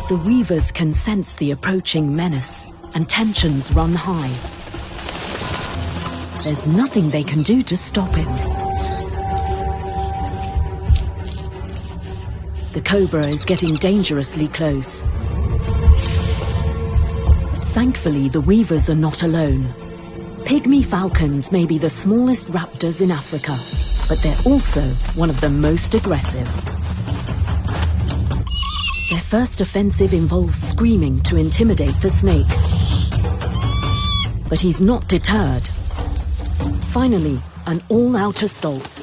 The Weavers can sense the approaching menace, and tensions run high. There's nothing they can do to stop him. The Cobra is getting dangerously close. But thankfully, the Weavers are not alone. Pygmy falcons may be the smallest raptors in Africa, but they're also one of the most aggressive. Their first offensive involves screaming to intimidate the snake. But he's not deterred. Finally, an all-out assault.